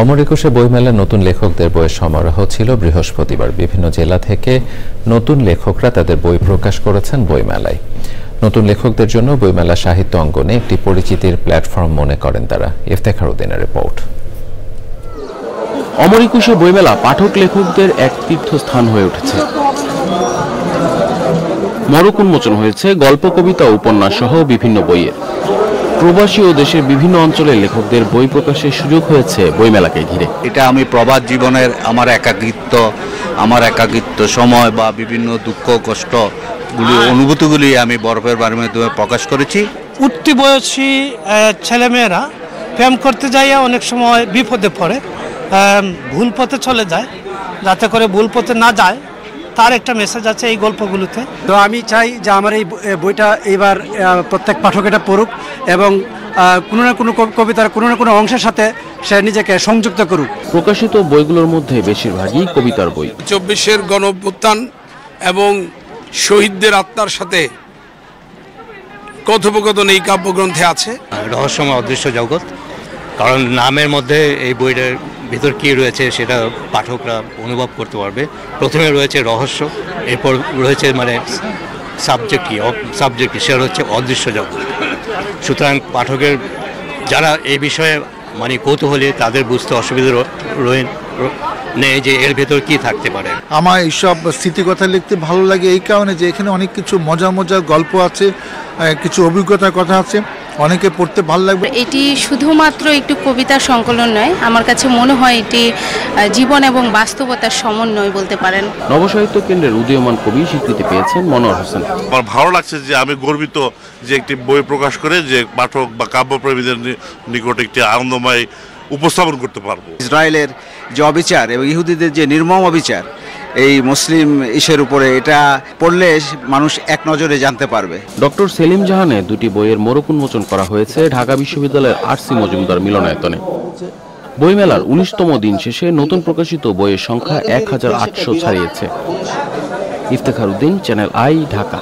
অমর একুশে বইমেলায় নতুন লেখকদের বইয়ের সমারোহ ছিল বৃহস্পতিবার। বিভিন্ন জেলা থেকে নতুন লেখকরা তাদের বই প্রকাশ করেছেন বইমেলায়। নতুন লেখকদের জন্য বইমেলা সাহিত্য অঙ্গনে একটি পরিচিতির প্ল্যাটফর্ম মনে করেন তারা। ইফতেখার উদ্দিনের রিপোর্ট। অমর একুশে বইমেলা পাঠক লেখকদের এক তীর্থস্থান হয়ে উঠেছে। মরক উন্মোচন হয়েছে গল্প, কবিতা, উপন্যাস সহ বিভিন্ন বইয়ের। প্রবাসী ও দেশের বিভিন্ন অঞ্চলের লেখকদের বই প্রকাশের সুযোগ হয়েছে বইমেলাকে ঘিরে। এটা আমি প্রবাস জীবনের আমার একাকিত্ব সময় বা বিভিন্ন দুঃখ কষ্টগুলি অনুভূতিগুলি আমি বরফের বাড়ির মাধ্যমে প্রকাশ করেছি। উঠতি বয়সী ছেলেমেয়েরা প্রেম করতে যাইয়া অনেক সময় বিপদে পড়ে, ভুল পথে চলে যায়। যাতে করে ভুল পথে না যায় তার একটা মেসেজ আছে এই গল্পগুলোতে। তো আমি চাই যে আমার এই বইটা এবার প্রত্যেক পাঠক এটা পড়ুক এবং কোনো না কোনো কবিতার কোনো না কোনো অংশের সাথে সে নিজেকে সংযুক্ত করুক। প্রকাশিত বইগুলোর মধ্যে বেশিরভাগই কবিতার বই। 24-এর গণঅভ্যুত্থান এবং শহীদদের আত্মার সাথে কথোপকথন এই কাব্যগ্রন্থে আছে। রহস্যময় অদৃশ্য জগৎ, কারণ নামের মধ্যে এই বইটার ভিতর কী রয়েছে সেটা পাঠকরা অনুভব করতে পারবে। প্রথমে রয়েছে রহস্য, এরপর রয়েছে সাবজেক্ট সেটা হচ্ছে অদৃশ্য জগৎ। সুতরাং পাঠকের যারা এই বিষয়ে কৌতূহলী তাদের বুঝতে অসুবিধা নেই যে এর ভেতর কি থাকতে পারে। আমার এইসব স্মৃতিকথা লিখতে ভালো লাগে এই কারণে যে এখানে অনেক কিছু মজার গল্প আছে, কিছু অভিজ্ঞতার কথা আছে, অনেকে পড়তে ভালো লাগবে। এটি শুধুমাত্র একটু কবিতার সংকলন নয়, আমার কাছে মনে হয় এটি জীবন এবং বাস্তবতার সমন্বয় বলতে পারেন। নবসাহিত্য কেন্দ্রের উদীয়মান কবি স্বীকৃতি পেয়েছেন মনোয়ার হোসেন। আমার ভালো লাগছে যে আমি গর্বিত যে একটি বই প্রকাশ করে যে পাঠক বা কাব্যপ্রেমীদের নিকট একটি আনন্দময় উপস্থাপন করতে পারবো। ইসরায়েলের যে অবিচার এবং ইহুদিদের যে নির্মম অবিচার এই মুসলিম ইসের উপরে, এটা পড়লে মানুষ এক নজরে জানতে পারবে। ডক্টর সেলিম জাহানের দুটি বইয়ের মোড়ক উন্মোচন করা হয়েছে ঢাকা বিশ্ববিদ্যালয়ের আর.সি. মজুমদার মিলনায়তনে। বইমেলার 19তম দিন শেষে নতুন প্রকাশিত বইয়ের সংখ্যা 1800 ছাড়িয়েছে। Iftekhar Uddin, channel I, Dhaka.